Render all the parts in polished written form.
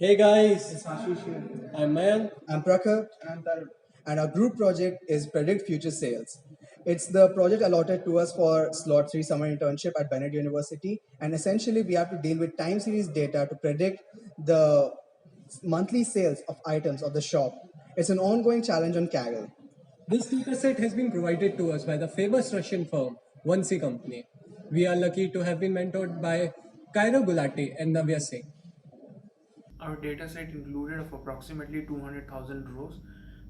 Hey guys, It's Ashish here. I'm Mayank. I'm Prakhar, And I'm Tarun. and our group project is Predict Future Sales. It's the project allotted to us for slot 3 summer internship at Bennett University, and essentially we have to deal with time series data to predict the monthly sales of items of the shop. It's an ongoing challenge on Kaggle. This dataset has been provided to us by the famous Russian firm 1C Company. We are lucky to have been mentored by Kairo Gulati and Navya Singh. Our dataset included of approximately 200,000 rows.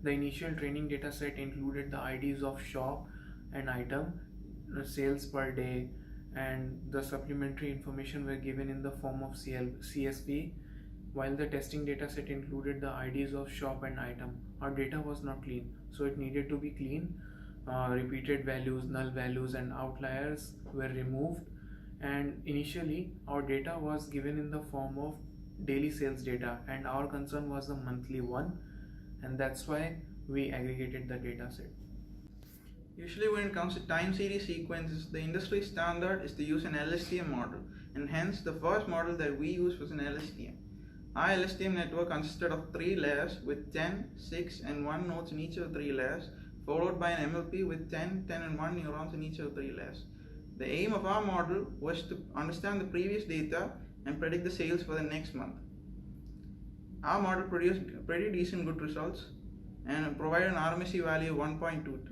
The initial training dataset included the IDs of shop and item, the sales per day, and the supplementary information were given in the form of CSV, while the testing dataset included the IDs of shop and item. Our data was not clean, so it needed to be clean. Repeated values, null values, and outliers were removed. And initially, our data was given in the form of daily sales data, and our concern was the monthly one, and that's why we aggregated the data set. Usually, when it comes to time series sequences, the industry standard is to use an LSTM model, and hence the first model that we used was an LSTM. Our LSTM network consisted of 3 layers with 10, 6, and 1 nodes in each of the 3 layers, followed by an MLP with 10, 10, and 1 neurons in each of the 3 layers. The aim of our model was to understand the previous data and predict the sales for the next month. Our model produced pretty decent good results and provided an RMSE value of 1.22.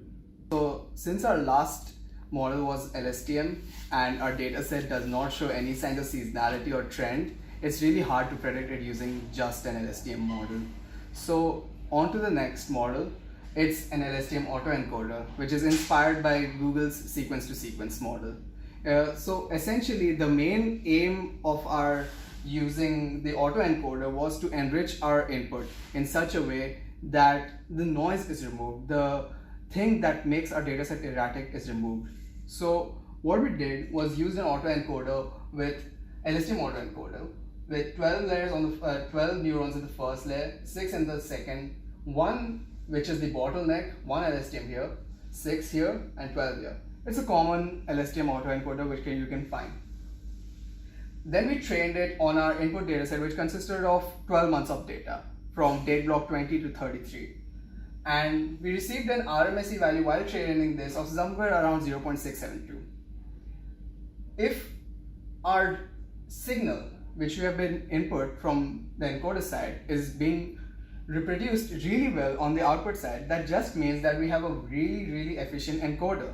So since our last model was LSTM and our data set does not show any signs of seasonality or trend, it's really hard to predict it using just an LSTM model. So on to the next model. It's an LSTM autoencoder, which is inspired by Google's sequence to sequence model. So essentially the main aim of our using the autoencoder was to enrich our input in such a way that the noise is removed, the thing that makes our dataset erratic is removed. So what we did was use an autoencoder with LSTM autoencoder with 12 layers on the 12 neurons in the first layer, 6 in the second, 1 which is the bottleneck, 1 LSTM here, 6 here, and 12 here. It's a common LSTM autoencoder which you can find. Then we trained it on our input dataset, which consisted of 12 months of data from date block 20 to 33. And we received an RMSE value while training this of somewhere around 0.672. If our signal, which we have been input from the encoder side, is being reproduced really well on the output side, that just means that we have a really efficient encoder.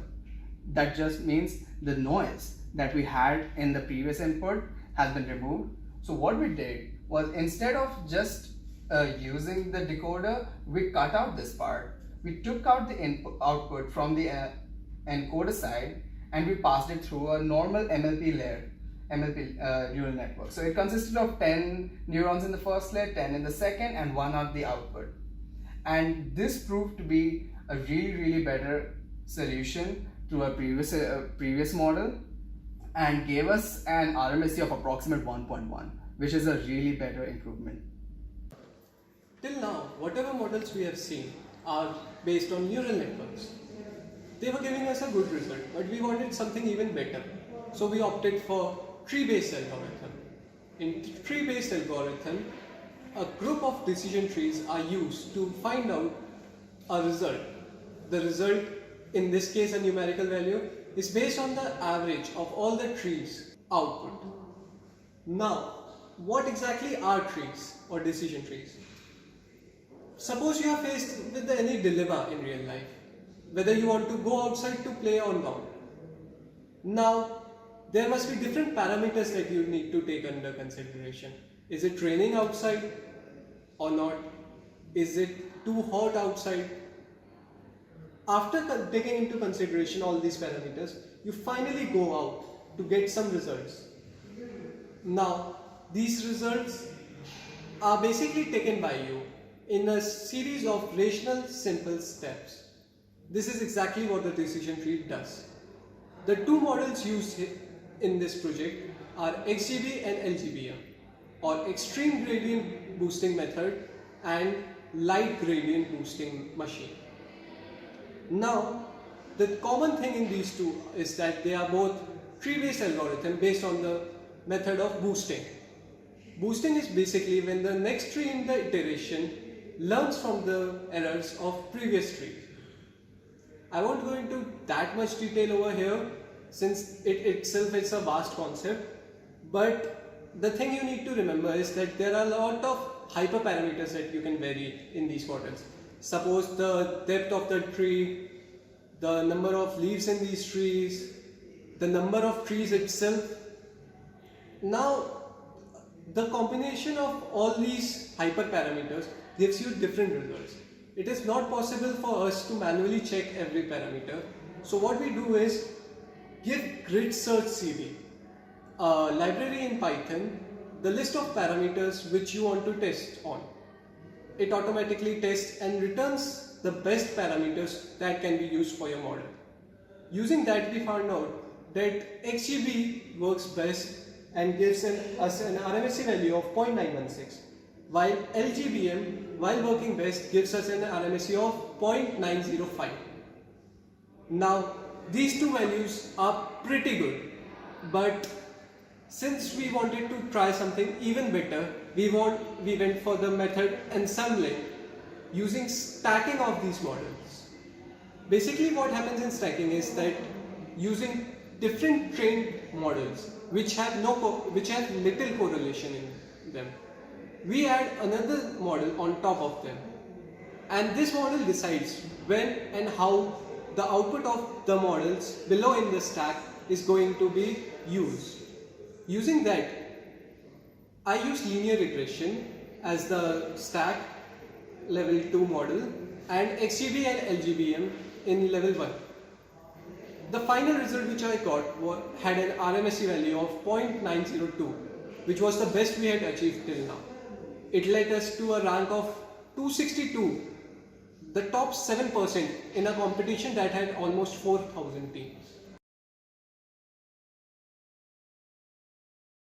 That just means the noise that we had in the previous input has been removed. So what we did was, instead of just using the decoder, we cut out this part. We took out the output from the encoder side and we passed it through a normal MLP layer, MLP neural network. So it consisted of 10 neurons in the first layer, 10 in the second, and 1 on the output. And this proved to be a really better solution to our previous model and gave us an RMSE of approximate 1.1, which is a really better improvement. Till now, whatever models we have seen are based on neural networks. They were giving us a good result, but we wanted something even better. So we opted for tree-based algorithm. In tree-based algorithm, a group of decision trees are used to find out a result. The result, in this case a numerical value, is based on the average of all the trees output. Now, what exactly are trees or decision trees? Suppose you are faced with any dilemma in real life, whether you want to go outside to play or not. Now, there must be different parameters that you need to take under consideration. Is it raining outside or not? Is it too hot outside? After taking into consideration all these parameters, you finally go out to get some results. Now, these results are basically taken by you in a series of rational simple steps. This is exactly what the decision tree does. The two models used in this project are XGB and LGBM, or extreme gradient boosting method and light gradient boosting machine. Now, the common thing in these two is that they are both tree-based algorithm based on the method of boosting. Boosting is basically when the next tree in the iteration learns from the errors of previous tree. I won't go into that much detail over here since it itself is a vast concept, but the thing you need to remember is that there are a lot of hyperparameters that you can vary in these models. Suppose the depth of the tree, the number of leaves in these trees, the number of trees itself. Now, the combination of all these hyperparameters gives you different results. It is not possible for us to manually check every parameter. So what we do is give grid search CV, a library in Python, the list of parameters which you want to test on. It automatically tests and returns the best parameters that can be used for your model. Using that, we found out that XGB works best and gives us an RMSE value of 0.916, while LGBM, while working best, gives us an RMSE of 0.905. Now, these two values are pretty good, but since we wanted to try something even better, we went for the method ensembling, using stacking of these models. Basically, what happens in stacking is that using different trained models which have little correlation in them, we add another model on top of them, and this model decides when and how the output of the models below in the stack is going to be used. Using that, I use linear regression as the stack level 2 model and XGB and LGBM in level 1. The final result which I got had an RMSE value of 0.902, which was the best we had achieved till now. It led us to a rank of 262, the top 7% in a competition that had almost 4,000 teams.